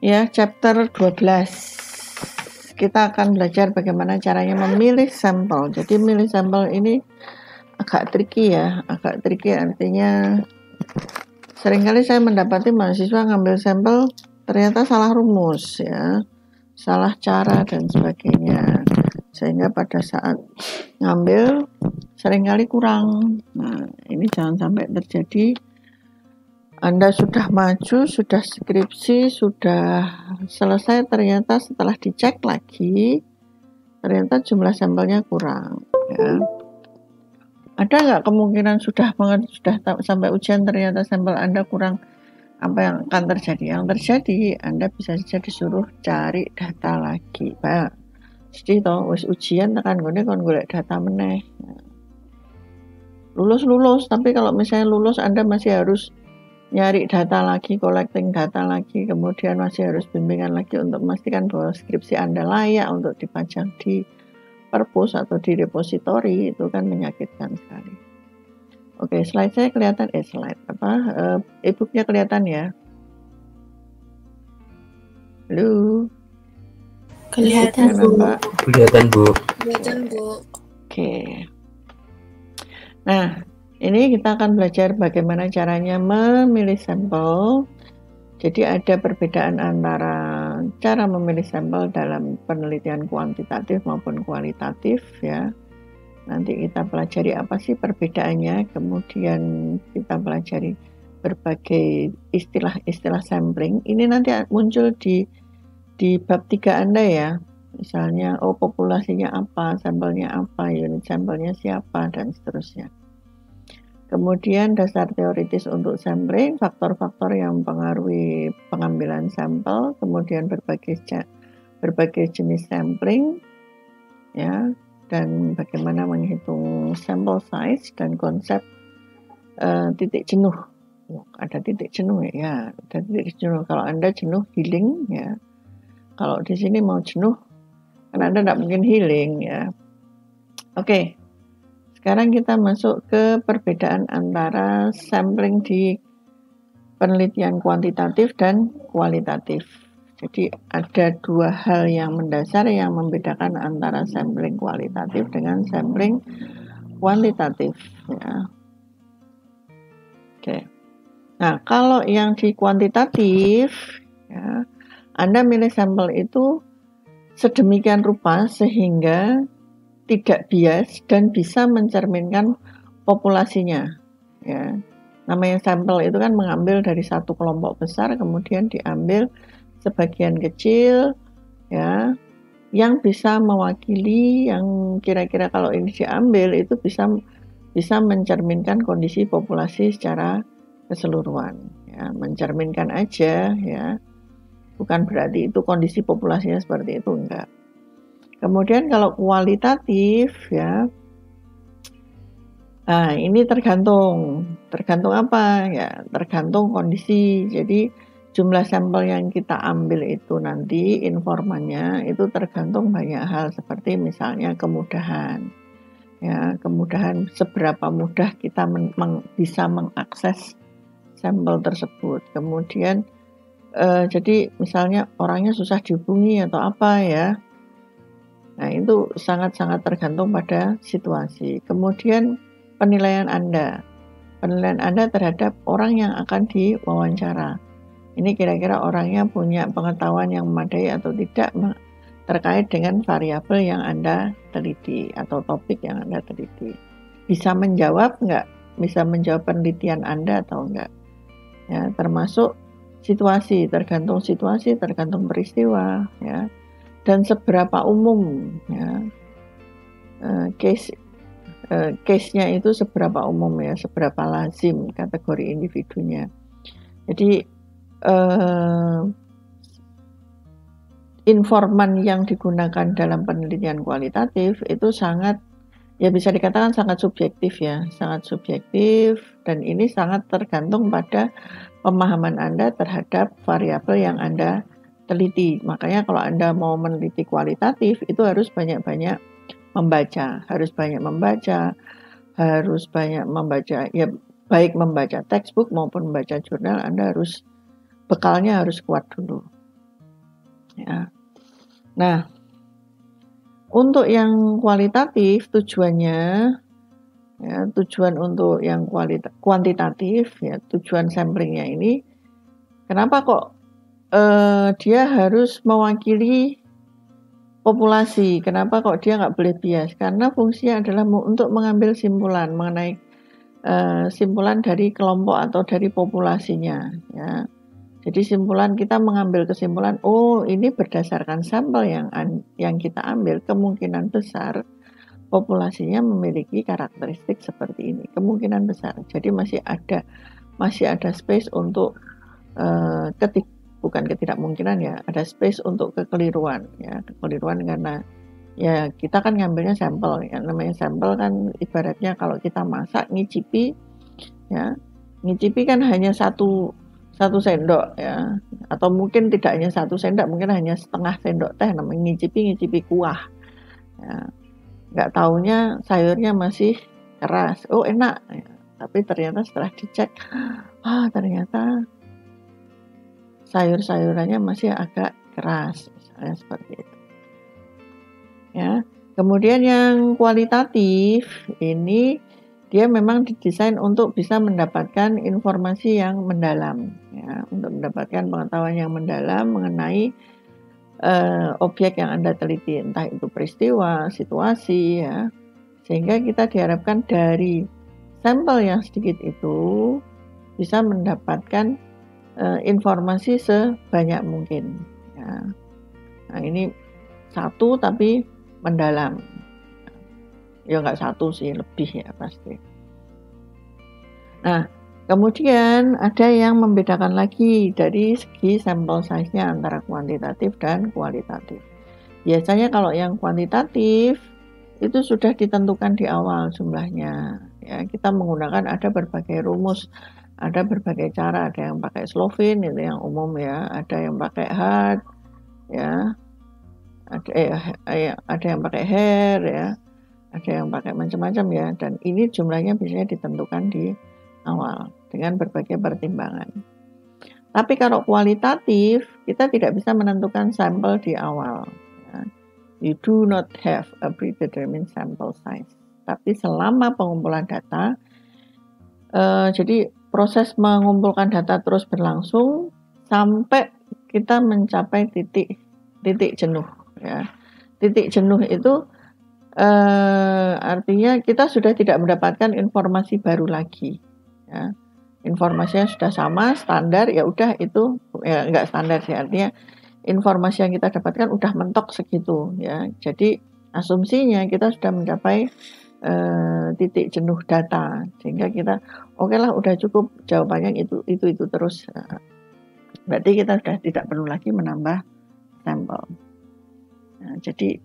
Ya, chapter 12. Kita akan belajar bagaimana caranya memilih sampel. Jadi memilih sampel ini agak tricky ya, agak tricky artinya seringkali saya mendapati mahasiswa ngambil sampel ternyata salah rumus ya, salah cara dan sebagainya. Sehingga pada saat ngambil seringkali kurang. Nah, ini jangan sampai terjadi. Anda sudah maju, sudah skripsi, sudah selesai, ternyata setelah dicek lagi, ternyata jumlah sampelnya kurang. Ya. Ada nggak kemungkinan sudah sampai ujian ternyata sampel Anda kurang? Apa yang akan terjadi? Yang terjadi, Anda bisa saja disuruh cari data lagi, Pak. Jadi toh, ujian tekan gone kon golek data meneh. Lulus, tapi kalau misalnya lulus Anda masih harus nyari data lagi, collecting data lagi, kemudian masih harus bimbingan lagi untuk memastikan bahwa skripsi Anda layak untuk dipajang di perpus atau di repositori, itu kan menyakitkan sekali. Oke, slide saya kelihatan, e-booknya kelihatan ya? Halo? Kelihatan, Bu. Kelihatan, Bu. Oke. Nah, ini kita akan belajar bagaimana caranya memilih sampel. Jadi ada perbedaan antara cara memilih sampel dalam penelitian kuantitatif maupun kualitatif ya. Nanti kita pelajari apa sih perbedaannya, kemudian kita pelajari berbagai istilah-istilah sampling. Ini nanti muncul di bab 3 Anda ya. Misalnya, populasinya apa, sampelnya apa, unit sampelnya siapa, dan seterusnya. Kemudian dasar teoritis untuk sampling, faktor-faktor yang mempengaruhi pengambilan sampel, kemudian berbagai jenis sampling, ya, dan bagaimana menghitung sample size dan konsep titik jenuh. Ada titik jenuh ya, ada titik jenuh. Kalau Anda jenuh healing ya, kalau di sini mau jenuh, kan Anda tidak mungkin healing ya. Oke. Sekarang kita masuk ke perbedaan antara sampling di penelitian kuantitatif dan kualitatif. Jadi ada dua hal yang mendasar yang membedakan antara sampling kualitatif dengan sampling kuantitatif. Ya. Oke. Nah, kalau yang di kuantitatif, ya, Anda milih sampel itu sedemikian rupa sehingga tidak bias dan bisa mencerminkan populasinya. Ya. Namanya sampel itu kan mengambil dari satu kelompok besar, kemudian diambil sebagian kecil, ya, yang bisa mewakili, yang kira-kira kalau ini diambil itu bisa mencerminkan kondisi populasi secara keseluruhan. Ya, mencerminkan aja, ya, bukan berarti itu kondisi populasinya seperti itu, enggak. Kemudian kalau kualitatif ya, nah ini tergantung apa ya, tergantung kondisi. Jadi jumlah sampel yang kita ambil itu nanti informannya itu tergantung banyak hal seperti misalnya kemudahan. Ya, kemudahan seberapa mudah kita bisa mengakses sampel tersebut. Kemudian jadi misalnya orangnya susah dihubungi atau apa ya. Nah, itu sangat-sangat tergantung pada situasi. Kemudian penilaian Anda terhadap orang yang akan diwawancara. Ini kira-kira orangnya punya pengetahuan yang memadai atau tidak terkait dengan variabel yang Anda teliti atau topik yang Anda teliti. Bisa menjawab enggak? Bisa menjawab penelitian Anda atau enggak? Ya, termasuk situasi, tergantung peristiwa, ya. Dan seberapa umum ya case-nya itu seberapa umum ya, seberapa lazim kategori individunya. Jadi informan yang digunakan dalam penelitian kualitatif itu sangat, ya bisa dikatakan sangat subjektif ya, sangat subjektif, dan ini sangat tergantung pada pemahaman Anda terhadap variabel yang Anda teliti. Makanya kalau Anda mau meneliti kualitatif itu harus banyak-banyak membaca, harus banyak membaca ya, baik membaca textbook maupun membaca jurnal. Anda bekalnya harus kuat dulu. ya. Nah, untuk yang kualitatif tujuannya, ya, tujuan untuk yang kuantitatif, ya, tujuan samplingnya ini, kenapa kok dia harus mewakili populasi? Kenapa kok dia nggak boleh bias? Karena fungsinya adalah untuk mengambil simpulan mengenai simpulan dari kelompok atau dari populasinya, ya. Jadi kita mengambil kesimpulan, oh ini berdasarkan sampel yang kita ambil, kemungkinan besar populasinya memiliki karakteristik seperti ini, kemungkinan besar. Jadi masih ada space untuk bukan ketidakmungkinan, ya, ada space untuk kekeliruan, ya, kekeliruan karena ya kita kan ngambilnya sampel, ya, namanya sampel kan ibaratnya kalau kita masak ngicipi, ya, ngicipi kan hanya satu sendok, ya, atau mungkin tidak hanya 1 sendok, mungkin hanya setengah sendok teh, namanya ngicipi kuah, ya. Nggak taunya sayurnya masih keras, oh enak, ya. Tapi ternyata setelah dicek, ternyata sayur-sayurannya masih agak keras, misalnya seperti itu, ya. Kemudian yang kualitatif ini dia memang didesain untuk bisa mendapatkan informasi yang mendalam, ya, untuk mendapatkan pengetahuan yang mendalam mengenai objek yang Anda teliti, entah itu peristiwa, situasi, ya, sehingga kita diharapkan dari sampel yang sedikit itu bisa mendapatkan informasi sebanyak mungkin, ya. Nah, ini satu tapi mendalam. Ya nggak satu sih, lebih ya pasti. Nah, kemudian ada yang membedakan lagi dari segi sampel size-nya antara kuantitatif dan kualitatif. Biasanya kalau yang kuantitatif itu sudah ditentukan di awal jumlahnya. Ya, kita menggunakan ada berbagai rumus, ada berbagai cara, ada yang pakai Slovin itu yang umum, ya, ada yang pakai hard, ya, ada yang pakai hair, ya. Ada yang pakai macam-macam, ya, dan ini jumlahnya biasanya ditentukan di awal dengan berbagai pertimbangan. Tapi kalau kualitatif, kita tidak bisa menentukan sampel di awal, ya. You do not have a predetermined sample size. Tapi selama pengumpulan data, jadi proses mengumpulkan data terus berlangsung sampai kita mencapai titik jenuh, ya. Titik jenuh itu artinya kita sudah tidak mendapatkan informasi baru lagi, ya. Informasinya sudah sama, standar, ya udah itu, ya enggak standar sih, artinya informasi yang kita dapatkan udah mentok segitu, ya. Jadi asumsinya kita sudah mencapai titik jenuh data, sehingga kita oke lah udah cukup jawabannya itu terus. Berarti kita sudah tidak perlu lagi menambah sampel. Nah, jadi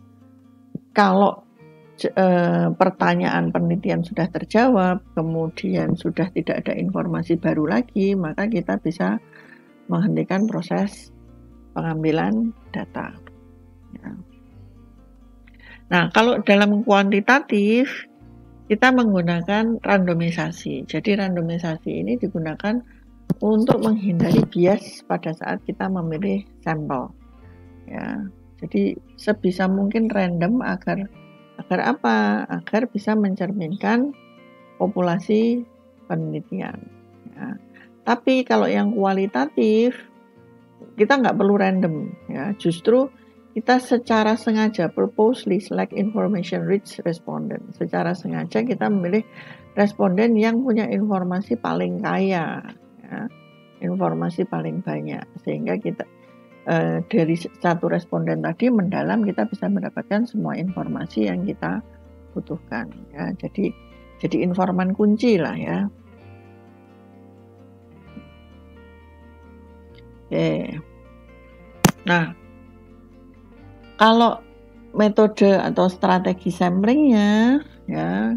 kalau pertanyaan penelitian sudah terjawab, kemudian sudah tidak ada informasi baru lagi, maka kita bisa menghentikan proses pengambilan data, ya. Nah, kalau dalam kuantitatif kita menggunakan randomisasi. Jadi randomisasi ini digunakan untuk menghindari bias pada saat kita memilih sampel, ya. Jadi sebisa mungkin random agar apa? Agar bisa mencerminkan populasi penelitian, ya. Tapi kalau yang kualitatif kita nggak perlu random, ya. Justru kita secara sengaja purposely select information rich respondent. Secara sengaja kita memilih responden yang punya informasi paling kaya, ya, informasi paling banyak, sehingga kita dari satu responden tadi mendalam kita bisa mendapatkan semua informasi yang kita butuhkan, ya. Jadi informan kunci lah, ya. Oke. Nah, kalau metode atau strategi samplingnya, ya,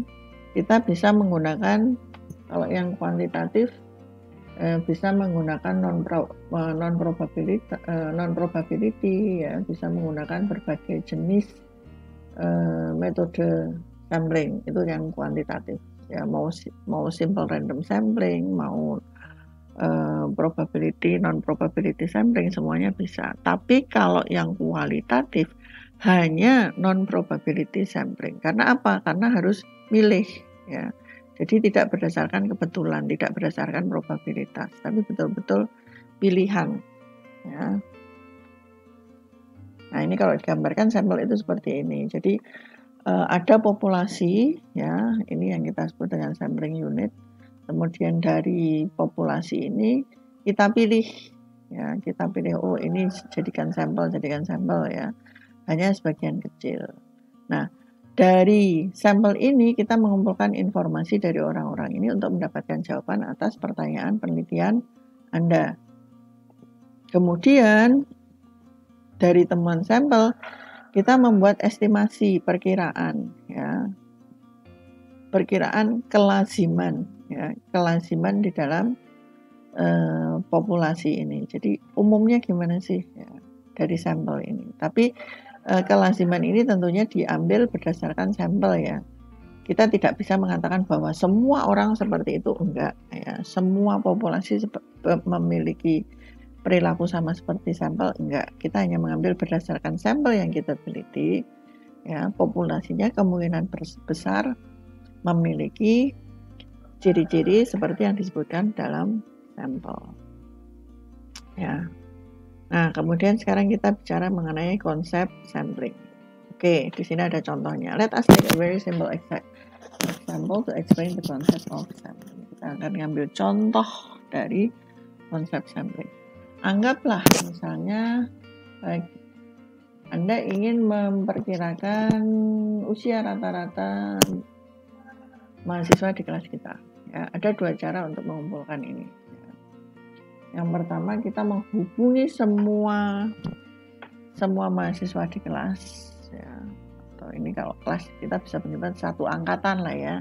kita bisa menggunakan, kalau yang kuantitatif bisa menggunakan non probability, ya, bisa menggunakan berbagai jenis metode sampling, itu yang kuantitatif, ya, mau simple random sampling, mau probability, non-probability sampling, semuanya bisa. Tapi kalau yang kualitatif hanya non-probability sampling. Karena apa? Karena harus milih, ya. Jadi tidak berdasarkan kebetulan, tidak berdasarkan probabilitas, tapi betul-betul pilihan, ya. Nah, ini kalau digambarkan sampel itu seperti ini. Jadi ada populasi, ya, ini yang kita sebut dengan sampling unit. Kemudian dari populasi ini kita pilih, ya, kita pilih, oh ini jadikan sampel ya, hanya sebagian kecil. Nah, dari sampel ini kita mengumpulkan informasi dari orang-orang ini untuk mendapatkan jawaban atas pertanyaan penelitian Anda. Kemudian dari temuan sampel kita membuat estimasi perkiraan, ya, perkiraan kelaziman, ya, kelaziman di dalam populasi ini. Jadi umumnya gimana sih, ya, dari sampel ini. Tapi kelaziman ini tentunya diambil berdasarkan sampel, ya. Kita tidak bisa mengatakan bahwa semua orang seperti itu, enggak, ya. Semua populasi memiliki perilaku sama seperti sampel, enggak. Kita hanya mengambil berdasarkan sampel yang kita teliti, ya, populasinya kemungkinan besar memiliki ciri-ciri seperti yang disebutkan dalam sampel, ya. Nah, kemudian sekarang kita bicara mengenai konsep sampling. Oke, di sini ada contohnya. Let us take a very simple example to explain the concept of sampling. Kita akan ngambil contoh dari konsep sampling. Anggaplah misalnya Anda ingin memperkirakan usia rata-rata mahasiswa di kelas kita. Ya, ada dua cara untuk mengumpulkan ini. Yang pertama, kita menghubungi semua mahasiswa di kelas, ya. Atau ini kalau kelas kita bisa menyebut satu angkatan lah, ya.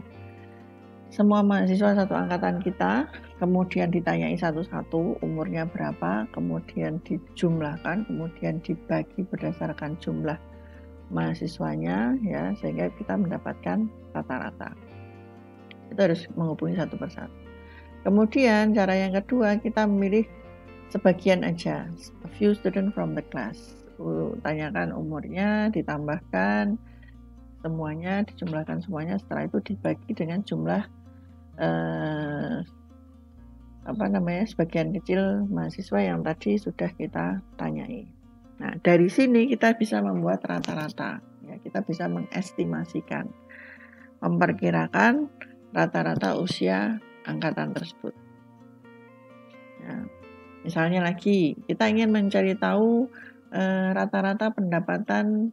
Semua mahasiswa satu angkatan kita, kemudian ditanyai satu-satu umurnya berapa, kemudian dijumlahkan, kemudian dibagi berdasarkan jumlah mahasiswanya, ya, sehingga kita mendapatkan rata-rata. Itu harus menghubungi satu persatu. Kemudian cara yang kedua, kita memilih sebagian aja, a few student from the class. Tanyakan umurnya, ditambahkan semuanya, dijumlahkan semuanya, setelah itu dibagi dengan jumlah sebagian kecil mahasiswa yang tadi sudah kita tanyai. Nah, dari sini kita bisa membuat rata-rata, ya, kita bisa mengestimasikan, memperkirakan rata-rata usia angkatan tersebut. Ya. Misalnya lagi, kita ingin mencari tahu rata-rata pendapatan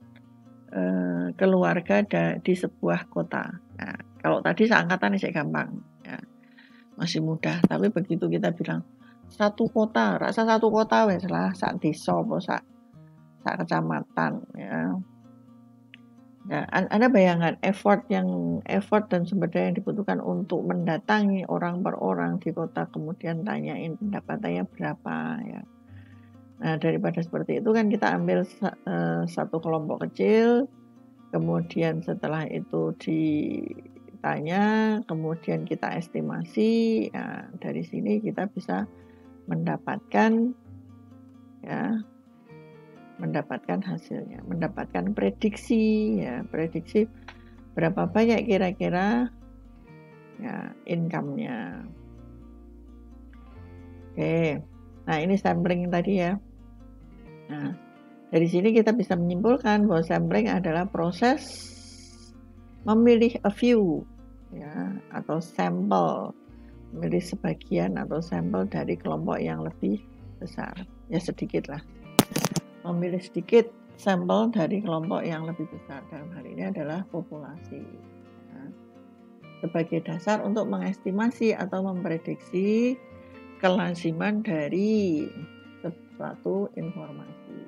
keluarga di sebuah kota. Nah, kalau tadi seangkatan ini gampang, ya, masih mudah. Tapi begitu kita bilang satu kota, rasa satu kota wes lah, sak desa apa sak kecamatan, ya. Nah, Anda bayangkan effort dan sumber daya yang dibutuhkan untuk mendatangi orang per orang di kota, kemudian tanyain pendapatannya berapa, ya. Nah, daripada seperti itu kan kita ambil satu kelompok kecil, kemudian setelah itu ditanya, kemudian kita estimasi, ya, dari sini kita bisa mendapatkan, ya, mendapatkan hasilnya, mendapatkan prediksi, ya, prediksi berapa banyak kira-kira, ya, income-nya. Oke, nah ini sampling tadi, ya. Nah, dari sini kita bisa menyimpulkan bahwa sampling adalah proses memilih a few, ya, atau sampel, memilih sebagian atau sampel dari kelompok yang lebih besar, ya, sedikit lah. Memilih sedikit sampel dari kelompok yang lebih besar, dalam hal ini adalah populasi, ya, sebagai dasar untuk mengestimasi atau memprediksi kelaziman dari suatu informasi,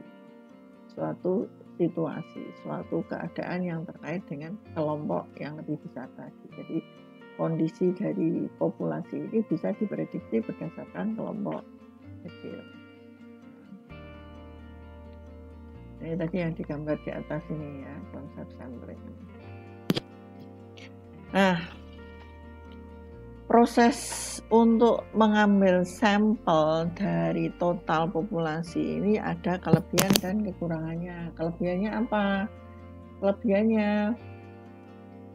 suatu situasi, suatu keadaan yang terkait dengan kelompok yang lebih besar tadi. Jadi kondisi dari populasi ini bisa diprediksi berdasarkan kelompok kecil. Ini tadi yang digambar di atas ini, ya, konsep sampling. Nah, proses untuk mengambil sampel dari total populasi ini ada kelebihan dan kekurangannya. Kelebihannya apa? Kelebihannya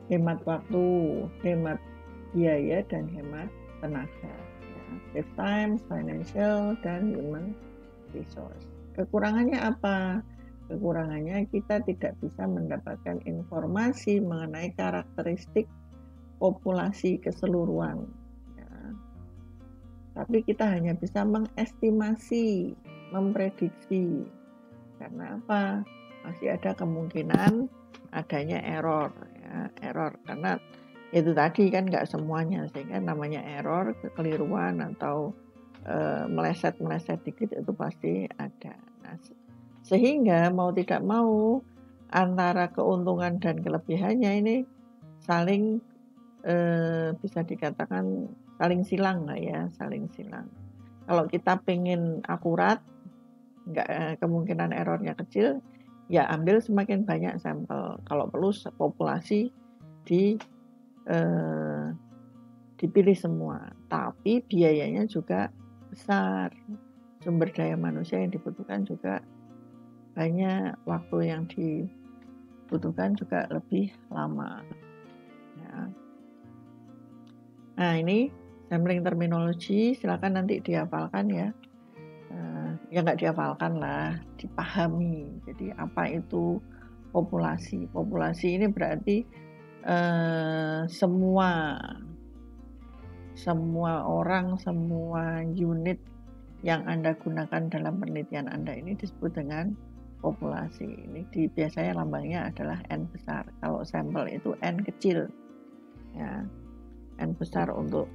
hemat waktu, hemat biaya, dan hemat tenaga. Ya. Save time, financial, dan human resource. Kekurangannya apa? Kekurangannya kita tidak bisa mendapatkan informasi mengenai karakteristik populasi keseluruhan. Ya. Tapi kita hanya bisa mengestimasi, memprediksi. Karena apa? Masih ada kemungkinan adanya error. Ya. Error karena itu tadi kan nggak semuanya, sehingga namanya error, kekeliruan atau meleset-meleset dikit itu pasti ada. Nah, sehingga mau tidak mau antara keuntungan dan kelebihannya ini saling bisa dikatakan saling silang lah ya, saling silang. Kalau kita pengen akurat, nggak kemungkinan errornya kecil, ya ambil semakin banyak sampel. Kalau perlu populasi dipilih semua, tapi biayanya juga besar. Sumber daya manusia yang dibutuhkan juga banyak, waktu yang dibutuhkan juga lebih lama. Ya. Nah ini sampling terminologi, silakan nanti dihafalkan ya. Ya nggak dihafalkan lah, dipahami. Jadi apa itu populasi? Populasi ini berarti semua orang, semua unit yang Anda gunakan dalam penelitian Anda ini disebut dengan populasi. Ini biasanya lambangnya adalah N besar. Kalau sampel itu N kecil. Ya. N besar untuk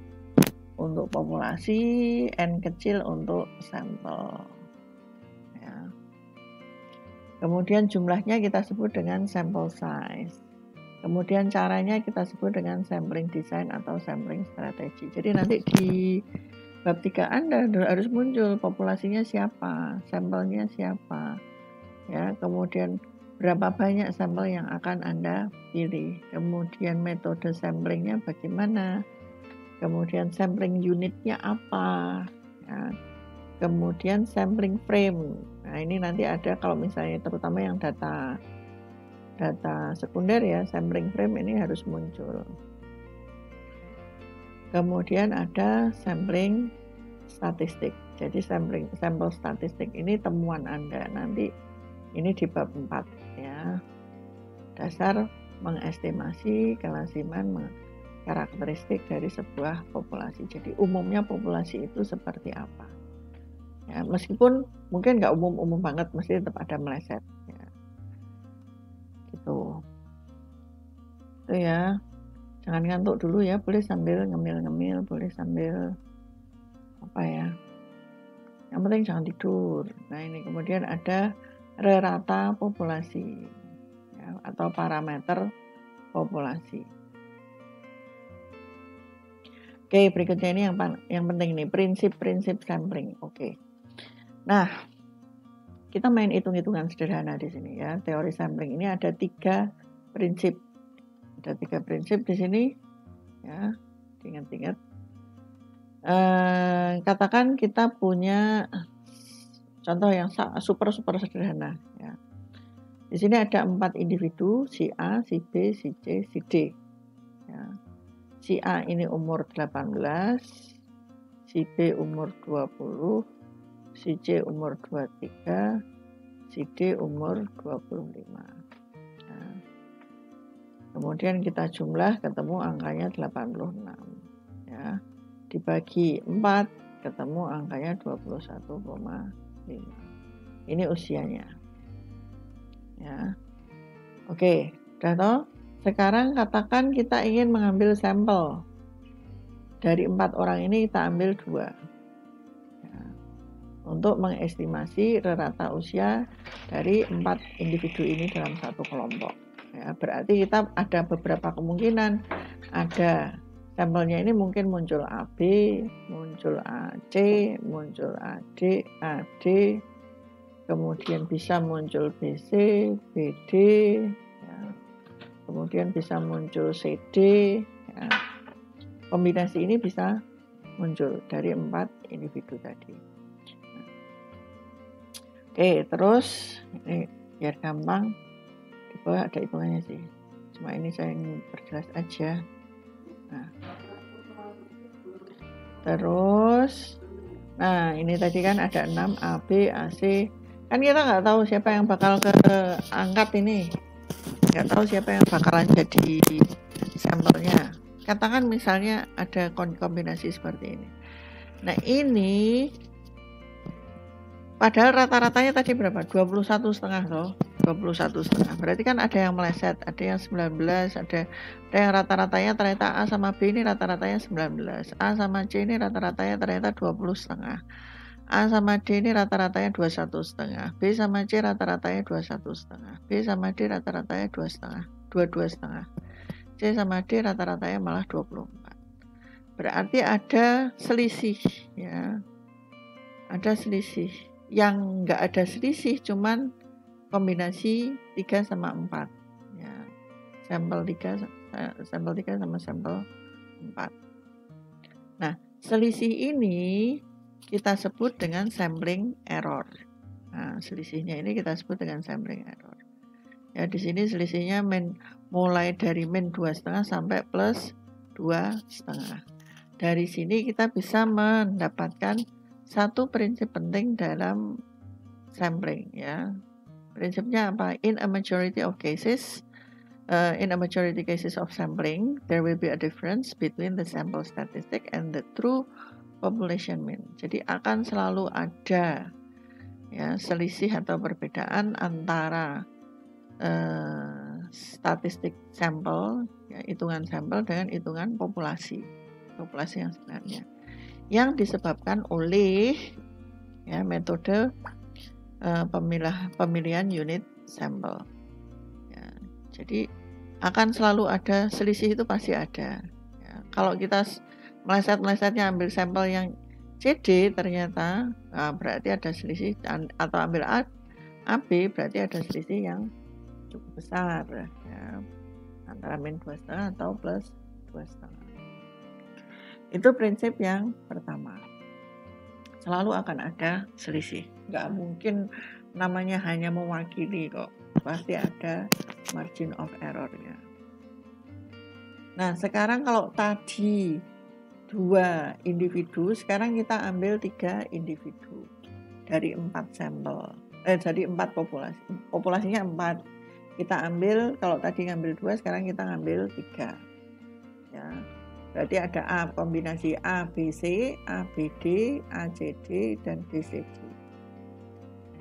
populasi, N kecil untuk sampel. Ya. Kemudian jumlahnya kita sebut dengan sample size. Kemudian caranya kita sebut dengan sampling design atau sampling strategi. Jadi nanti di bab 3 Anda harus muncul populasinya siapa, sampelnya siapa. Ya, kemudian berapa banyak sampel yang akan Anda pilih. Kemudian metode samplingnya bagaimana. Kemudian sampling unitnya apa. Ya. Kemudian sampling frame. Nah, ini nanti ada kalau misalnya terutama yang data sekunder ya, sampling frame ini harus muncul. Kemudian ada sampling statistik. Jadi sampel statistik ini temuan Anda nanti ini di bab 4 ya. Dasar mengestimasi kelasiman karakteristik dari sebuah populasi. Jadi umumnya populasi itu seperti apa. Ya, meskipun mungkin nggak umum banget, mesti tetap ada meleset. Ya. Gitu. Itu ya. Jangan ngantuk dulu ya, boleh sambil ngemil-ngemil, boleh sambil apa ya. Yang penting jangan tidur. Nah ini kemudian ada rata populasi ya, atau parameter populasi. Oke, berikutnya ini yang penting nih, prinsip-prinsip sampling. Oke. Nah, kita main hitung-hitungan sederhana di sini ya. Teori sampling ini ada 3 prinsip. Ada 3 prinsip di sini ya. Ingat-ingat. Katakan kita punya contoh yang super sederhana ya. Di sini ada 4 individu, si A, si B, si C, si D. Ya. Si A ini umur 18, si B umur 20, si C umur 23, si D umur 25. Nah, kemudian kita jumlah ketemu angkanya 86. Ya. Dibagi 4 ketemu angkanya 21,5. Ini usianya. Ya. Oke, udah toh? Sekarang katakan kita ingin mengambil sampel. Dari 4 orang ini kita ambil 2. Ya. Untuk mengestimasi rata usia dari 4 individu ini dalam satu kelompok. Ya, berarti kita ada beberapa kemungkinan. Ada sampelnya ini mungkin muncul AB, muncul AC, muncul AD, kemudian bisa muncul BC, BD, ya. Kemudian bisa muncul CD. Ya. Kombinasi ini bisa muncul dari 4 individu tadi. Oke, terus ini biar gampang, di bawah ada hitungannya sih. Cuma ini saya ingin perjelas aja. Nah, terus, nah ini tadi kan ada 6 A, B, A, C. Kan kita nggak tahu siapa yang bakal keangkat ini. Nggak tahu siapa yang bakalan jadi sampelnya. Katakan misalnya ada kombinasi seperti ini. Nah ini padahal rata-ratanya tadi berapa? 21,5 loh. 21,5. Berarti kan ada yang meleset, ada yang 19, ada yang rata-ratanya ternyata A sama B ini rata-ratanya 19. A sama C ini rata-ratanya ternyata 20,5. A sama D ini rata-ratanya 21,5. B sama C rata-ratanya 21,5. B sama D rata-ratanya 22,5. C sama D rata-ratanya malah 24. Berarti ada selisih ya. Ada selisih. Yang enggak ada selisih cuman kombinasi 3 sama 4 ya. Sampel 3 sama sampel 4. Nah, selisih ini kita sebut dengan sampling error. Nah, selisihnya ini kita sebut dengan sampling error. Ya, di sini selisihnya mulai dari min 2,5 sampai plus 2,5. Dari sini kita bisa mendapatkan satu prinsip penting dalam sampling ya. Prinsipnya apa? In a majority cases of sampling, there will be a difference between the sample statistic and the true population mean. Jadi akan selalu ada ya selisih atau perbedaan antara statistik sampel, ya, hitungan sampel dengan hitungan populasi yang sebenarnya, yang disebabkan oleh ya metode pemilihan unit sampel. Ya, jadi akan selalu ada selisih, itu pasti ada. Ya, kalau kita meleset-melesetnya ambil sampel yang CD ternyata berarti ada selisih, atau ambil AB berarti ada selisih yang cukup besar ya, antara min 2,5 atau plus 2,5. Itu prinsip yang pertama. Selalu akan ada selisih. Nggak mungkin namanya hanya mewakili kok. Pasti ada margin of error-nya. Nah, sekarang kalau tadi 2 individu, sekarang kita ambil 3 individu dari 4 sampel. Dari 4 populasi. Populasinya 4. Kita ambil, kalau tadi ngambil 2, sekarang kita ngambil 3. Ya. Berarti ada A, kombinasi A, B, C, A, B, D, A, C, D, dan B, C, D.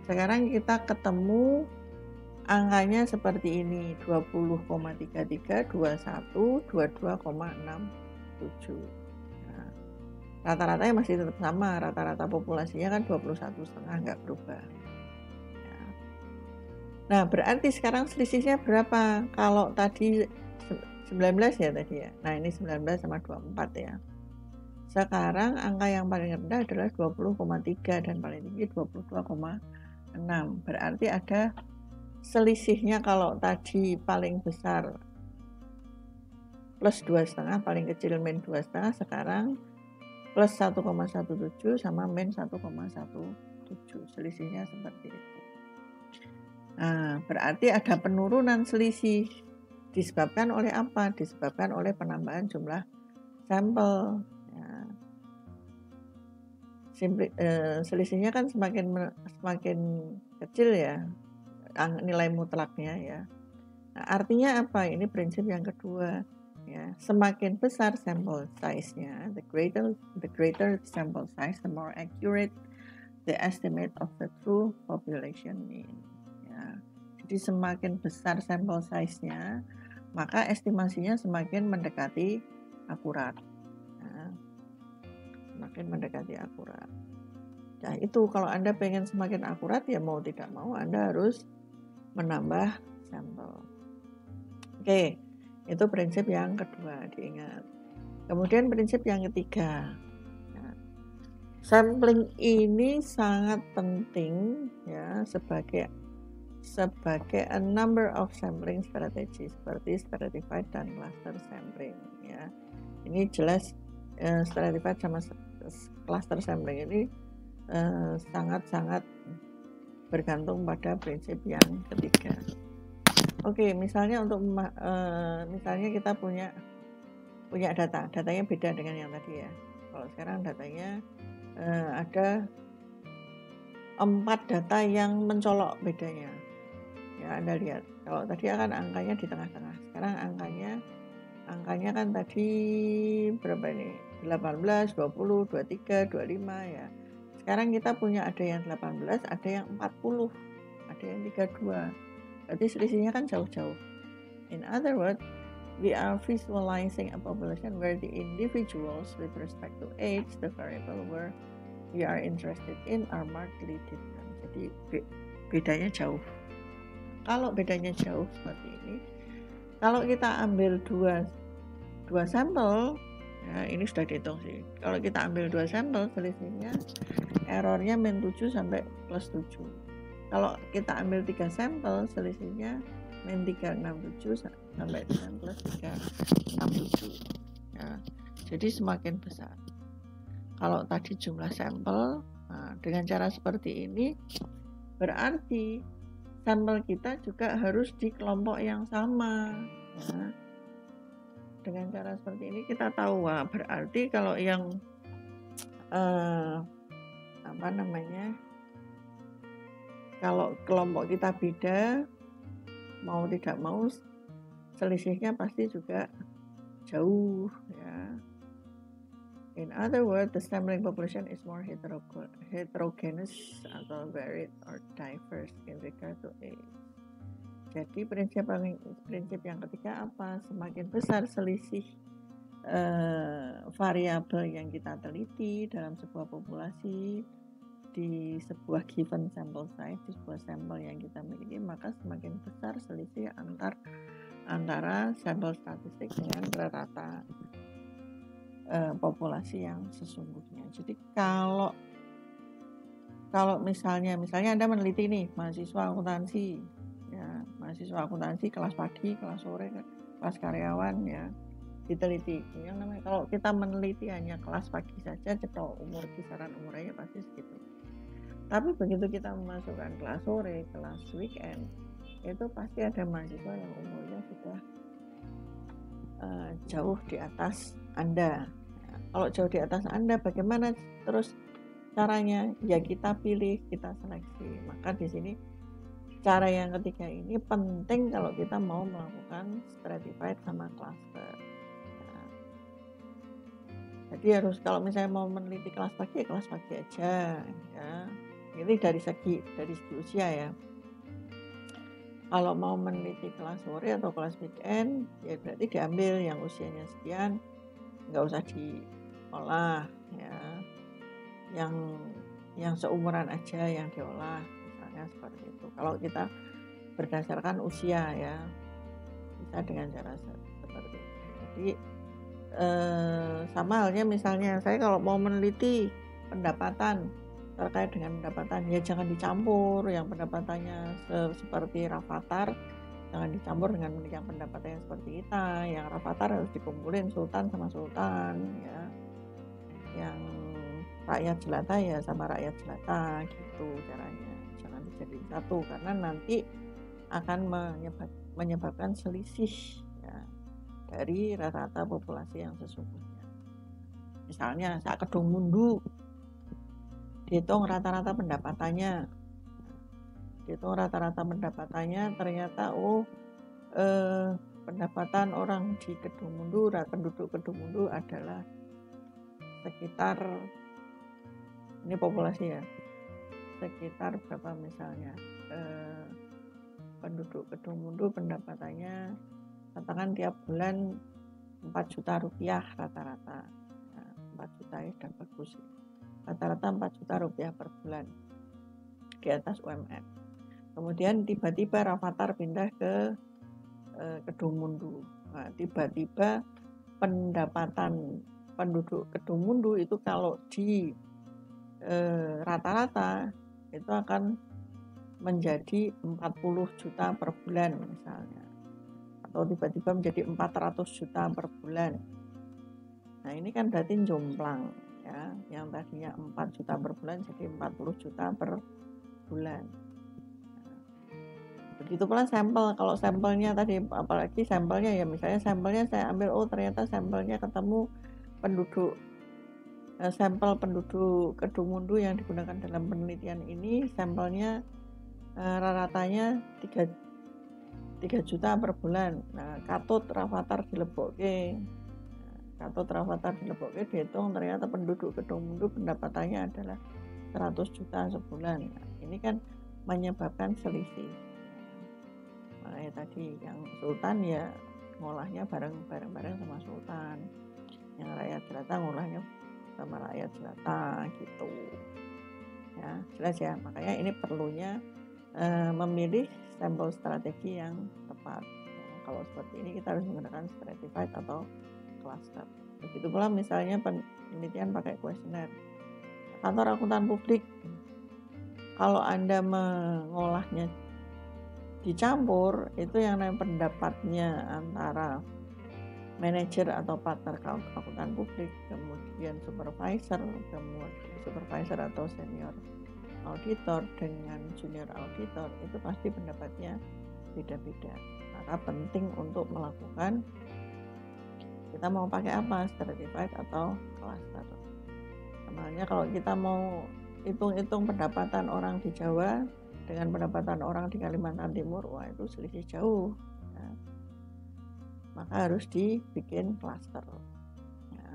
Sekarang kita ketemu angkanya seperti ini, 20,33, 21, 22,67. Nah, rata-ratanya masih tetap sama, rata-rata populasinya kan 21,5, nggak berubah. Ya. Nah, berarti sekarang selisihnya berapa? Kalau tadi 19 ya tadi ya. Nah, ini 19 sama 24 ya. Sekarang angka yang paling rendah adalah 20,3 dan paling tinggi 22,6. Berarti ada selisihnya, kalau tadi paling besar plus 2,5, paling kecil min 2,5, sekarang plus 1,17 sama min 1,17. Selisihnya seperti itu. Nah, berarti ada penurunan selisih. Disebabkan oleh apa? Disebabkan oleh penambahan jumlah sampel. Ya. Selisihnya kan semakin kecil ya, nilai mutlaknya ya. Nah, artinya apa? Ini prinsip yang kedua. Ya, semakin besar sampel size-nya, the greater the sample size, the more accurate the estimate of the true population mean. Ya, jadi semakin besar sampel size-nya, maka estimasinya semakin mendekati akurat. Nah, semakin mendekati akurat. Nah, itu kalau Anda pengen semakin akurat, ya mau tidak mau Anda harus menambah sampel. Oke, itu prinsip yang kedua, diingat. Kemudian prinsip yang ketiga. Nah, sampling ini sangat penting ya sebagai a number of sampling strategy, seperti stratified dan cluster sampling ya. Ini jelas stratified sama cluster sampling ini sangat-sangat bergantung pada prinsip yang ketiga. Oke, misalnya misalnya kita punya datanya beda dengan yang tadi ya. Kalau sekarang datanya ada 4 data yang mencolok bedanya. Ya, Anda lihat. Kalau tadi kan angkanya di tengah-tengah. Sekarang angkanya kan tadi berapa ini? 18, 20, 23, 25 ya. Sekarang kita punya ada yang 18, ada yang 40, ada yang 32. Berarti selisihnya kan jauh-jauh. In other words, we are visualizing a population where the individuals with respect to age, the variable where we are interested in are markedly different. Jadi bedanya jauh. Kalau bedanya jauh seperti ini, kalau kita ambil dua sampel, ya ini sudah dihitung sih. Kalau kita ambil 2 sampel, selisihnya errornya min 7 sampai plus 7. Kalau kita ambil 3 sampel, selisihnya min 367 sampai dengan plus 367. Ya, jadi semakin besar. Kalau tadi jumlah sampel, dengan cara seperti ini berarti sampel kita juga harus di kelompok yang sama. Ya. Dengan cara seperti ini kita tahu, berarti kalau yang kalau kelompok kita beda, mau tidak mau selisihnya pasti juga jauh ya. In other words, the sampling population is more heterogeneous atau varied or diverse in regard to age. Jadi prinsip yang ketiga apa? Semakin besar selisih variabel yang kita teliti dalam sebuah populasi di sebuah given sample size, di sebuah sampel yang kita miliki, maka semakin besar selisih antara sampel statistik dengan rata populasi yang sesungguhnya. Jadi kalau misalnya Anda meneliti nih mahasiswa akuntansi kelas pagi, kelas sore, kelas karyawan ya, diteliti. Yang namanya kalau kita meneliti hanya kelas pagi saja, cetok kisaran umurnya pasti segitu. Tapi begitu kita memasukkan kelas sore, kelas weekend, itu pasti ada mahasiswa yang umurnya sudah jauh di atas Anda. Kalau jauh di atas Anda, bagaimana terus caranya? Ya kita pilih, kita seleksi. Maka di sini cara yang ketiga ini penting kalau kita mau melakukan stratified sama cluster. Jadi harus, kalau misalnya mau meneliti kelas pagi, ya kelas pagi aja ya. Ini dari segi usia ya. Kalau mau meneliti kelas sore atau kelas weekend, ya berarti diambil yang usianya sekian, nggak usah diolah ya. Yang seumuran aja yang diolah, misalnya seperti itu. Kalau kita berdasarkan usia ya, bisa dengan cara seperti itu. Jadi sama halnya misalnya saya kalau mau meneliti pendapatan, terkait dengan pendapatan, ya jangan dicampur yang pendapatannya seperti Rafathar, jangan dicampur dengan yang pendapatannya seperti kita. Yang Rafathar harus dikumpulin sultan sama sultan ya, yang rakyat jelata ya sama rakyat jelata gitu caranya. Jangan dijadiin satu karena nanti akan menyebabkan selisih ya dari rata-rata populasi yang sesungguhnya. Misalnya saat Kedung Mundu dihitung rata-rata pendapatannya, ternyata pendapatan orang di Kedung Mundu, penduduk Kedung Mundu adalah sekitar, ini populasi ya, sekitar berapa misalnya, penduduk Kedung Mundu pendapatannya katakan tiap bulan 4 juta rupiah rata-rata. Nah, 4 juta ya sudah bagus. Rata-rata 4 juta rupiah per bulan di atas UMR. Kemudian tiba-tiba Rafathar pindah ke Kedung Mundu. Nah, tiba-tiba pendapatan penduduk Kedung Mundu itu kalau di rata-rata itu akan menjadi 40 juta per bulan misalnya. Atau tiba-tiba menjadi 400 juta per bulan. Nah ini kan berarti jomplang ya, yang tadinya 4 juta per bulan jadi 40 juta per bulan. Begitu pula sampel, kalau sampelnya tadi, apalagi sampelnya ya, misalnya sampelnya saya ambil, ternyata sampelnya ketemu penduduk, sampel penduduk Kedungmundu yang digunakan dalam penelitian ini, sampelnya rata-ratanya 3 juta per bulan. Nah, katut rafathar dilebokke, dihitung ternyata penduduk Kedungmundu pendapatannya adalah 100 juta sebulan. Nah, ini kan menyebabkan selisih. Makanya tadi yang sultan ya ngolahnya bareng-bareng sama sultan, yang rakyat jelata ngolahnya sama rakyat jelata gitu ya, jelas ya. Makanya ini perlunya memilih sampel strategi yang tepat ya. Kalau seperti ini kita harus menggunakan stratified atau cluster. Begitu pula misalnya penelitian pakai kuesioner. Kantor akuntan publik, kalau Anda mengolahnya dicampur, itu yang namanya pendapatnya antara manajer atau partner akuntan publik, kemudian supervisor atau senior auditor dengan junior auditor, itu pasti pendapatnya beda-beda. Maka penting untuk melakukan, kita mau pakai apa, stratified atau cluster. Namanya kalau kita mau hitung-hitung pendapatan orang di Jawa dengan pendapatan orang di Kalimantan Timur, wah itu selisih jauh ya. Maka harus dibikin cluster ya.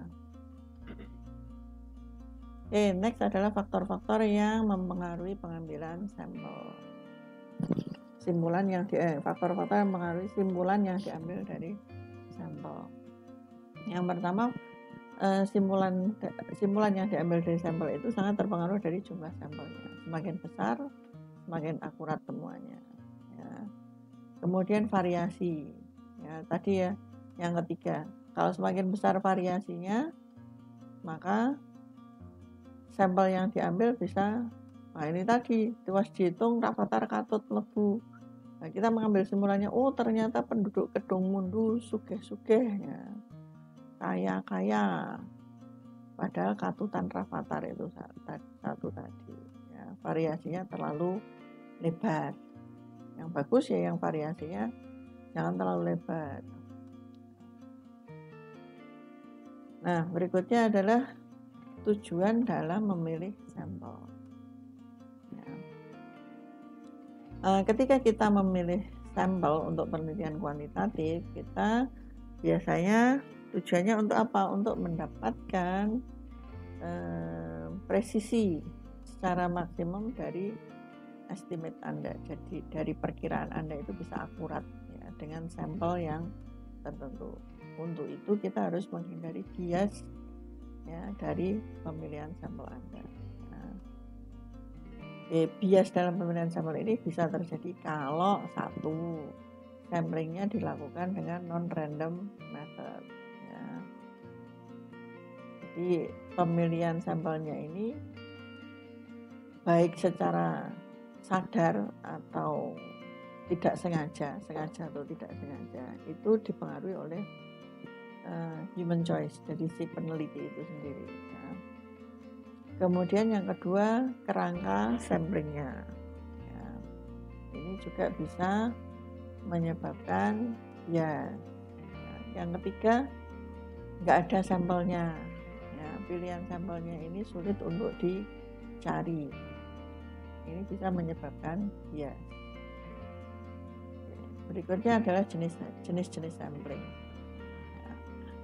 Next adalah faktor-faktor yang mempengaruhi pengambilan sampel. Faktor-faktor yang mempengaruhi simpulan yang diambil dari sampel. Yang pertama, simpulan yang diambil dari sampel itu sangat terpengaruh dari jumlah sampelnya. Semakin besar, semakin akurat temuannya ya. Kemudian variasi ya, tadi ya, yang ketiga, kalau semakin besar variasinya, maka sampel yang diambil bisa, nah ini tadi tuas dihitung rafathar katut lebu. Nah, kita mengambil simpulannya, ternyata penduduk Kedungmundu sugih-sugih ya, kaya-kaya, padahal katutan rafathar itu satu tadi ya, variasinya terlalu lebar. Yang bagus ya yang variasinya jangan terlalu lebar. Nah, berikutnya adalah tujuan dalam memilih sampel ya. Ketika kita memilih sampel untuk penelitian kuantitatif, kita biasanya tujuannya untuk apa? Untuk mendapatkan presisi secara maksimum dari estimate Anda. Jadi dari perkiraan Anda itu bisa akurat ya, dengan sampel yang tertentu. Untuk itu kita harus menghindari bias ya dari pemilihan sampel Anda. Nah, bias dalam pemilihan sampel ini bisa terjadi kalau satu, samplingnya dilakukan dengan non-random method ya. Jadi pemilihan sampelnya ini baik secara sadar atau tidak sengaja atau tidak sengaja, itu dipengaruhi oleh human choice dari si peneliti itu sendiri ya. Kemudian yang kedua, kerangka samplingnya ya. Ini juga bisa menyebabkan ya. Yang ketiga, nggak ada sampelnya ya, pilihan sampelnya ini sulit untuk dicari, ini bisa menyebabkan ya. Berikutnya adalah jenis-jenis sampling.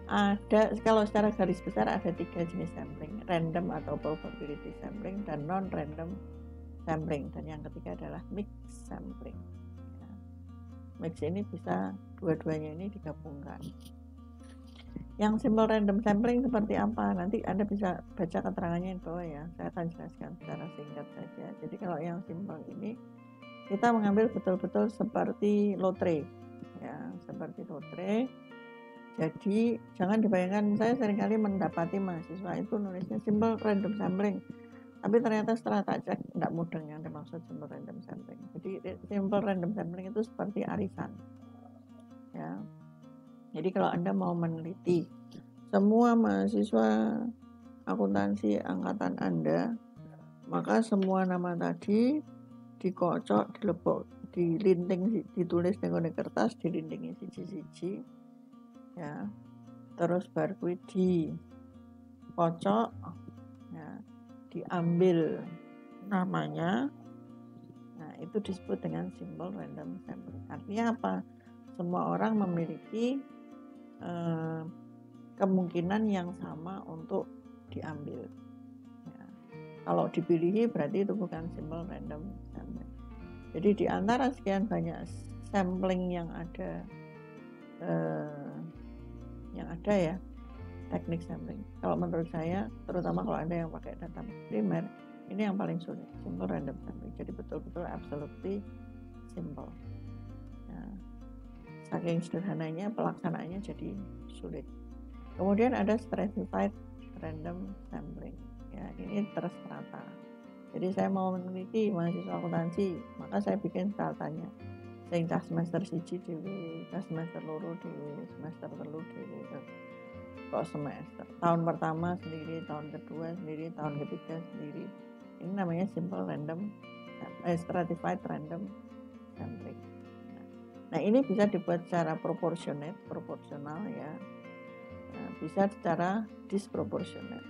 Ada, kalau secara garis besar ada 3 jenis sampling, random atau probability sampling dan non-random sampling, dan yang ketiga adalah mixed sampling ya. Mix ini bisa dua-duanya ini digabungkan. Yang simple random sampling seperti apa? Nanti Anda bisa baca keterangannya di bawah ya, saya akan jelaskan secara singkat saja. Jadi kalau yang simple ini kita mengambil betul-betul seperti lotre ya, seperti lotre. Jadi jangan dibayangkan, saya seringkali mendapati mahasiswa itu nulisnya simple random sampling, tapi ternyata setelah tak cek tidak mudeng yang dimaksud simple random sampling. Jadi simple random sampling itu seperti arisan ya. Jadi kalau Anda mau meneliti semua mahasiswa akuntansi angkatan Anda, maka semua nama tadi dikocok, dilebok, dilinting, ditulis dengan kertas, dilintingi siji-siji, ya. Terus baru kuwi dikocok, ya, diambil namanya. Nah, itu disebut dengan simbol random sampling. Artinya apa? Semua orang memiliki kemungkinan yang sama untuk diambil. Ya. Kalau dipilih berarti itu bukan simbol random sampling. Jadi di antara sekian banyak sampling yang ada ya, teknik sampling. Kalau menurut saya, terutama kalau Anda yang pakai data primer, ini yang paling sulit, simbol random sampling. Jadi betul-betul absolutely simple. Ya. Saking sederhananya, pelaksanaannya jadi sulit. Kemudian ada stratified random sampling. Ya, ini terstrata. Jadi saya mau meneliti mahasiswa akuntansi, maka saya bikin stratanya. Sing cah semester 1 dhewe, cah semester 2 dhewe, semester 3 dhewe. Kok semester. Tahun pertama sendiri, tahun kedua sendiri, tahun ketiga sendiri. Ini namanya simple random stratified random sampling. Nah, ini bisa dibuat secara proporsional ya. Nah, bisa secara disproporsionate.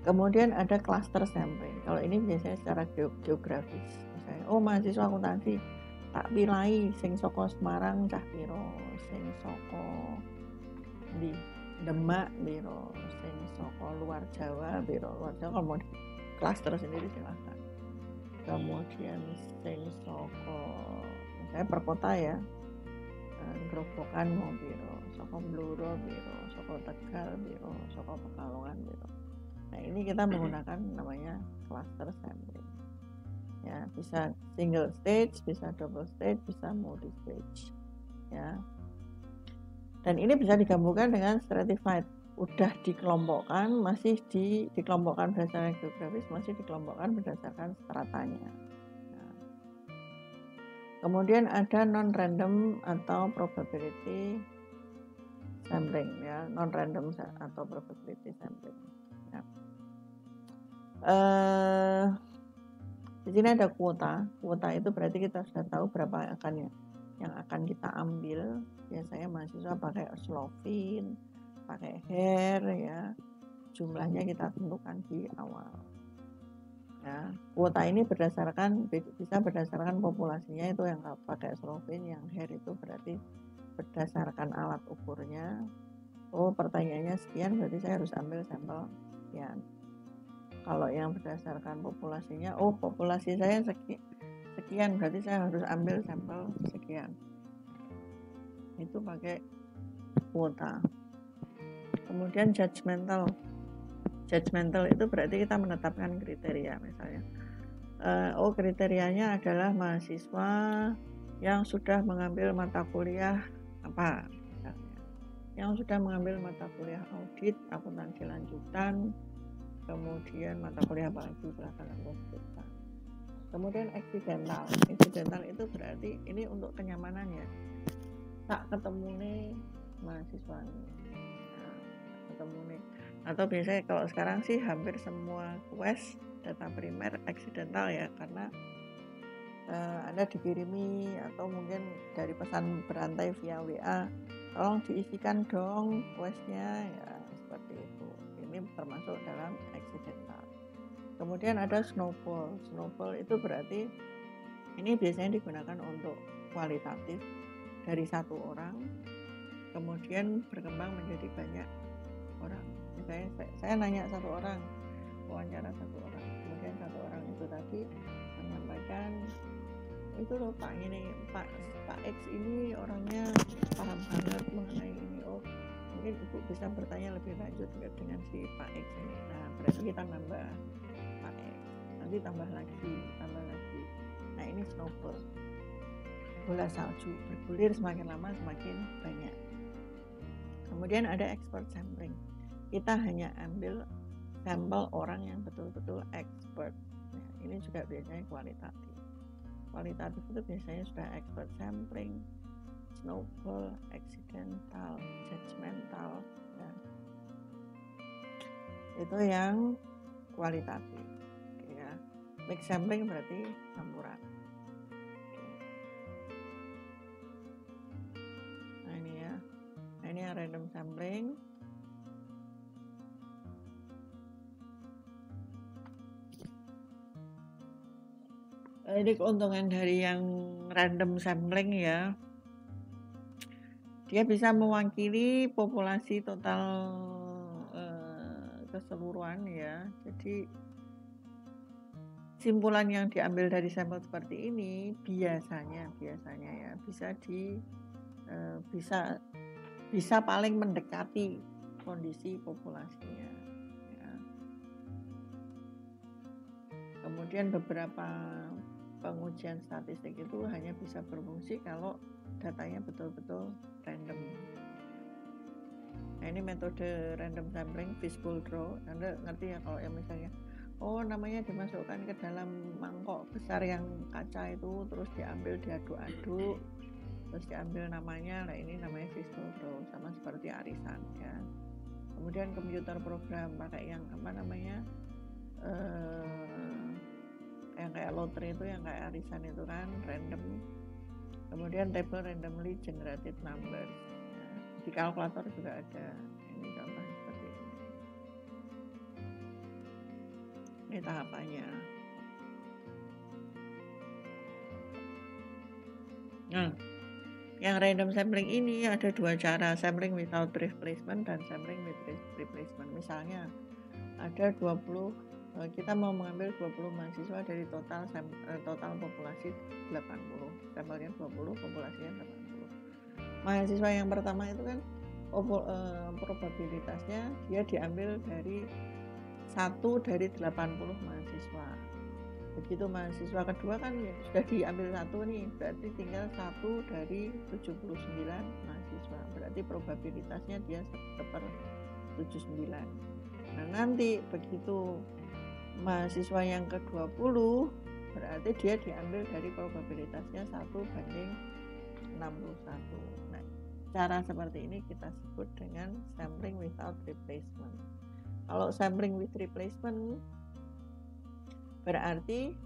Kemudian ada cluster sampling. Kalau ini biasanya secara geografis. Misalnya, mahasiswa akuntansi tak pilai sing saka Semarang cah piro, sing saka di Demak piro, sing saka luar Jawa piro. Luar Jawa kalau mau di cluster sendiri silakan. Kemudian sing saka misalnya per kota ya. Grobogan mau piro, saka Blora piro, saka Tegal piro, saka Pekalongan piro. Nah, ini kita menggunakan namanya cluster sampling. Ya, bisa single stage, bisa double stage, bisa multi stage. Ya. Dan ini bisa digabungkan dengan stratified. Udah dikelompokkan, masih dikelompokkan berdasarkan geografis, masih dikelompokkan berdasarkan stratanya. Kemudian ada non-random atau probability sampling ya, non-random atau probability sampling. Ya. Di sini ada kuota. Kuota itu berarti kita sudah tahu berapa yang akan kita ambil. Biasanya mahasiswa pakai Slovin, pakai hair ya. Jumlahnya kita tentukan di awal. Ya, kuota ini bisa berdasarkan populasinya, itu yang pakai Slovin, yang hair itu berarti berdasarkan alat ukurnya. Pertanyaannya sekian, berarti saya harus ambil sampel sekian. Kalau yang berdasarkan populasinya, populasi saya sekian, berarti saya harus ambil sampel sekian. Itu pakai kuota. Kemudian judgmental itu berarti kita menetapkan kriteria. Misalnya kriterianya adalah mahasiswa yang sudah mengambil mata kuliah apa misalnya, yang sudah mengambil mata kuliah audit, akuntansi lanjutan, kemudian mata kuliah apa lagi silahkan Anda sebutkan. Kemudian accidental itu berarti ini untuk kenyamanan ya, tak ketemu nih mahasiswa nih. Atau biasanya kalau sekarang sih hampir semua quest data primer accidental ya, karena Anda dikirimi atau mungkin dari pesan berantai via WA, tolong diisikan dong questnya ya, seperti itu. Ini termasuk dalam accidental. Kemudian ada snowball itu berarti ini biasanya digunakan untuk kualitatif, dari satu orang kemudian berkembang menjadi banyak orang. Misalnya saya nanya satu orang, wawancara satu orang, kemudian satu orang itu tadi menyampaikan, itu loh Pak ini, Pak X ini orangnya paham banget mengenai ini. Mungkin Ibu bisa bertanya lebih lanjut dengan si Pak X ini. Nah, berarti kita nambah Pak X, nanti tambah lagi. Nah, ini snowball, bola salju, bergulir semakin lama semakin banyak. Kemudian ada expert sampling. Kita hanya ambil sampel orang yang betul-betul expert. Nah, ini juga biasanya kualitatif. Kualitatif itu biasanya sudah expert sampling, snowball, accidental, judgmental. Ya. itu yang kualitatif ya. Mix sampling berarti campuran. Nah ini ya, nah ini yang random sampling. Ini keuntungan dari yang random sampling ya, dia bisa mewakili populasi total keseluruhan ya. Jadi simpulan yang diambil dari sampel seperti ini biasanya ya bisa paling mendekati kondisi populasinya ya. Kemudian beberapa pengujian statistik itu hanya bisa berfungsi kalau datanya betul-betul random. Nah ini metode random sampling fishbowl draw. Anda ngerti ya kalau yang misalnya namanya dimasukkan ke dalam mangkok besar yang kaca itu, terus diambil diaduk-aduk, terus diambil namanya. Nah ini namanya fishbowl draw, sama seperti arisan ya. Kemudian komputer program pakai yang apa namanya yang kayak lotre itu, yang kayak arisan itu kan random. Kemudian table randomly generated numbers ya. Di kalkulator juga ada. Ini contoh seperti ini. Ini tahapannya. Nah, yang random sampling ini ada dua cara, sampling without replacement dan sampling with replacement. Misalnya ada 20, kita mau mengambil 20 mahasiswa dari total populasi 80. Sampelnya 20, populasinya 80. Mahasiswa yang pertama itu kan probabilitasnya dia diambil dari 1 dari 80 mahasiswa. Begitu mahasiswa kedua kan ya, sudah diambil 1 nih, berarti tinggal 1 dari 79 mahasiswa. Berarti probabilitasnya dia 1/79. Nah nanti begitu mahasiswa yang ke-20 berarti dia diambil dari probabilitasnya 1/61. Nah cara seperti ini kita sebut dengan sampling without replacement. Kalau sampling with replacement berarti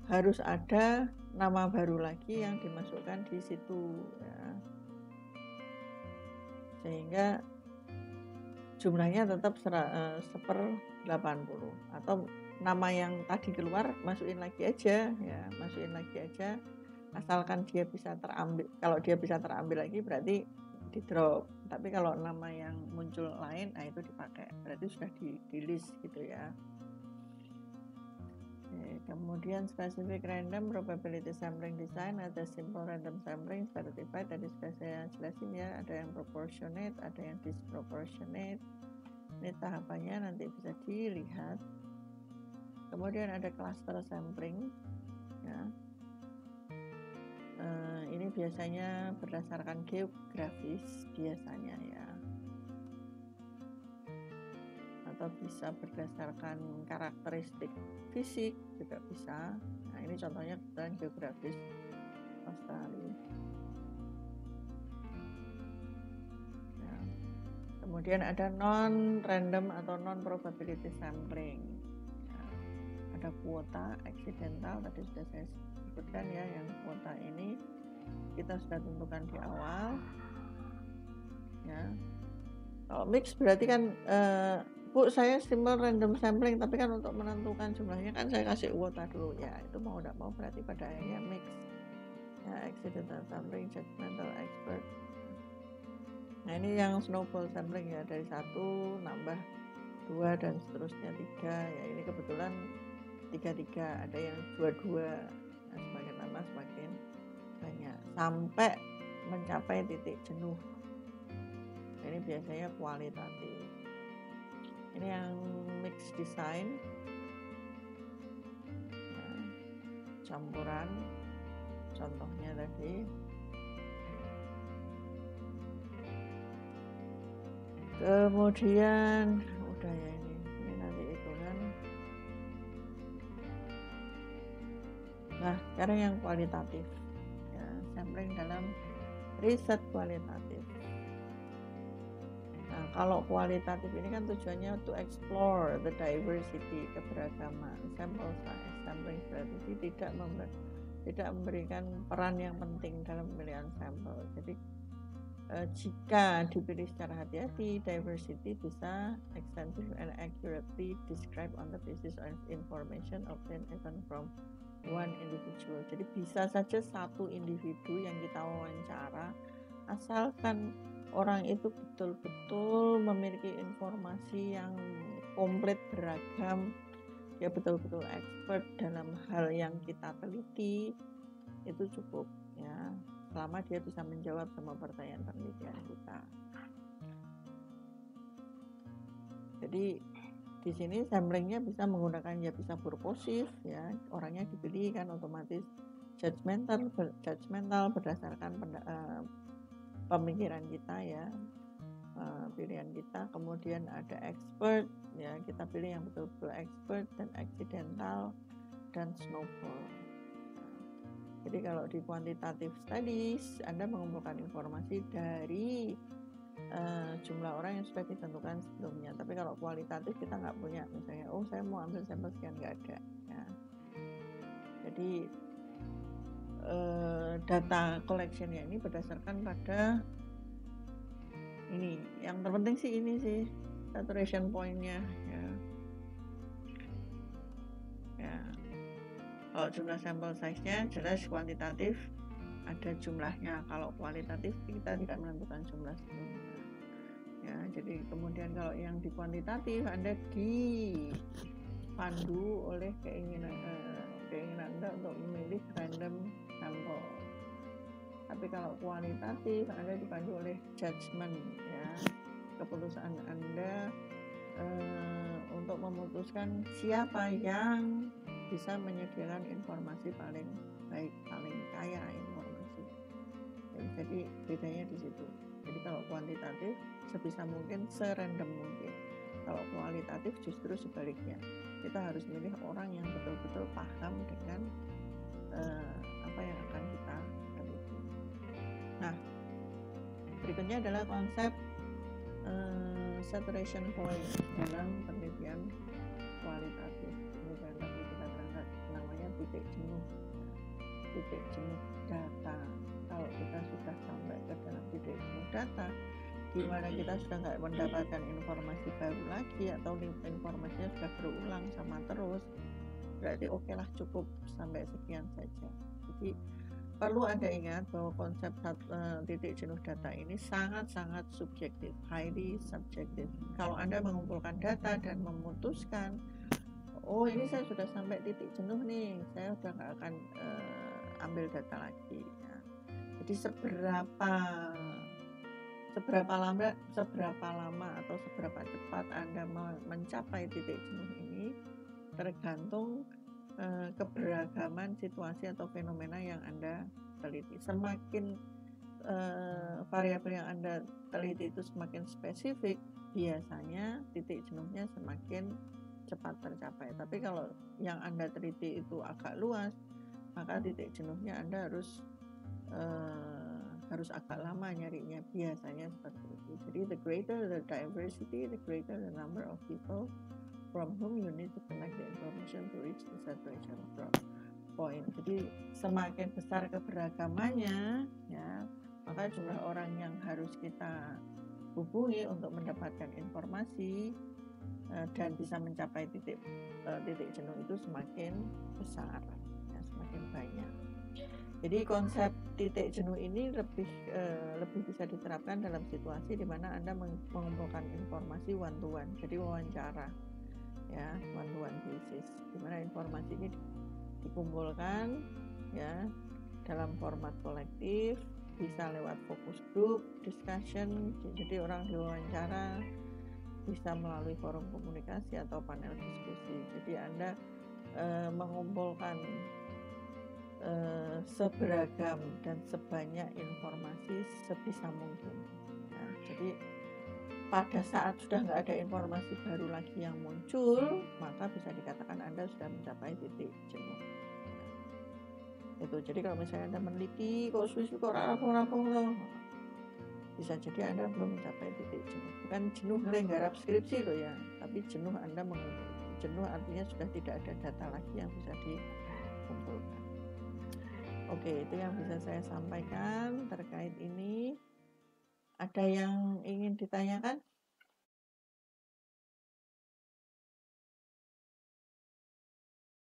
harus ada nama baru lagi yang dimasukkan di situ ya. Sehingga jumlahnya tetap 1/80, atau nama yang tadi keluar masukin lagi aja ya, asalkan dia bisa terambil. Kalau dia bisa terambil lagi berarti di drop, tapi kalau nama yang muncul lain, nah itu dipakai, berarti sudah di list gitu ya. Oke, kemudian specific random probability sampling design, ada simple random sampling stratified, tadi sudah saya jelasin ya, ada yang proportionate, ada yang disproportionate. Ini tahapannya nanti bisa dilihat. Kemudian ada cluster sampling ya. Ini biasanya berdasarkan geografis biasanya ya, atau bisa berdasarkan karakteristik fisik juga bisa. Nah ini contohnya kebetulan geografis Australia ya. Kemudian ada non random atau non probability sampling ya. Ada kuota accidental, tadi sudah saya sebutkan ya. Yang kuota ini kita sudah tentukan di awal ya. Kalau mix berarti kan Bu, saya simple random sampling, tapi kan untuk menentukan jumlahnya kan saya kasih kuota dulu ya. Itu mau tidak mau berarti pada akhirnya mix ya. Accidental sampling, judgmental expert. Nah ini yang snowball sampling ya, dari 1 nambah 2 dan seterusnya 3 ya. Ini kebetulan 3, ada yang 2. Nah, semakin lama semakin banyak sampai mencapai titik jenuh. Ini biasanya kualitatif. Ini yang mix design ya, campuran contohnya tadi. Kemudian udah ya, ini nanti hitungan. Nah sekarang yang kualitatif ya, sampling dalam riset kualitatif. Nah kalau kualitatif ini kan tujuannya to explore the diversity, keberagaman. Sample size, sampling strategy tidak memberikan peran yang penting dalam pemilihan sampel. Jadi jika dipilih secara hati-hati, diversity bisa extensive and accurately described on the basis of information obtained even from one individual. Jadi bisa saja satu individu yang kita wawancara, asalkan orang itu betul-betul memiliki informasi yang komplit, beragam, dia betul-betul expert dalam hal yang kita teliti, itu cukup ya, selama dia bisa menjawab semua pertanyaan penelitian kita. Jadi di sini samplingnya bisa menggunakan, ya bisa purposif ya, orangnya dipilih kan otomatis judgmental berdasarkan pemikiran kita ya, pilihan kita. Kemudian ada expert ya, kita pilih yang betul-betul expert, dan accidental dan snowball. Jadi kalau di quantitative studies Anda mengumpulkan informasi dari jumlah orang yang sudah ditentukan sebelumnya. Tapi kalau kualitatif kita nggak punya, misalnya saya mau ambil sampel sekian, nggak ada ya. Jadi data collectionnya ini berdasarkan pada ini, yang terpenting sih ini sih saturation point-nya ya. Kalau jumlah sampel size-nya jelas kuantitatif ada jumlahnya, kalau kualitatif kita tidak menentukan jumlah sebelumnya ya. Jadi kemudian kalau yang di kuantitatif Anda dipandu oleh keinginan Anda untuk memilih random sampel. Tapi kalau kualitatif Anda dipandu oleh judgment ya, keputusan Anda untuk memutuskan siapa yang bisa menyediakan informasi paling baik, paling kaya informasi. Jadi bedanya di situ. Jadi kalau kuantitatif sebisa mungkin serandom mungkin. Kalau kualitatif justru sebaliknya. Kita harus milih orang yang betul-betul paham dengan apa yang akan kita teliti. Nah, berikutnya adalah konsep saturation point dalam penelitian kualitatif. Ini tadi kita berangkat namanya titik jenuh data. Kalau kita sudah sampai ke dalam titik jenuh data, di mana kita sudah nggak mendapatkan informasi baru lagi atau informasinya sudah berulang sama terus, berarti oke lah, cukup sampai sekian saja. Jadi perlu Anda ingat bahwa konsep titik jenuh data ini sangat-sangat subjektif, highly subjektif. Kalau Anda mengumpulkan data dan memutuskan, oh ini saya sudah sampai titik jenuh nih, saya sudah nggak akan ambil data lagi ya. Jadi seberapa lama atau seberapa cepat Anda mencapai titik jenuh ini tergantung keberagaman situasi atau fenomena yang Anda teliti. Semakin variabel yang Anda teliti itu semakin spesifik, biasanya titik jenuhnya semakin cepat tercapai. Tapi kalau yang Anda teliti itu agak luas, maka titik jenuhnya Anda harus agak lama nyarinya, biasanya seperti itu. Jadi the greater the diversity, the greater the number of people from whom you need to collect the information to reach the saturation point. Jadi semakin besar keberagamannya ya, maka jumlah orang yang harus kita hubungi untuk mendapatkan informasi dan bisa mencapai titik jenuh itu semakin besar ya, semakin banyak. Jadi konsep titik jenuh ini lebih bisa diterapkan dalam situasi di mana Anda mengumpulkan informasi one to one, jadi wawancara ya, one to one basis, di mana informasi ini dikumpulkan ya dalam format kolektif, bisa lewat focus group discussion, jadi orang diwawancara, bisa melalui forum komunikasi atau panel diskusi. Jadi Anda mengumpulkan seberagam dan sebanyak informasi sebisa mungkin. Nah, jadi pada saat sudah nggak ada informasi baru lagi yang muncul, maka bisa dikatakan Anda sudah mencapai titik jenuh. Itu. Jadi kalau misalnya Anda meneliti kok susu kok rapor, bisa jadi Anda belum mencapai titik jenuh. Bukan jenuh menggarap skripsi loh ya, tapi jenuh Anda jenuh artinya sudah tidak ada data lagi yang bisa dikumpulkan. Oke, itu yang bisa saya sampaikan terkait ini. Ada yang ingin ditanyakan?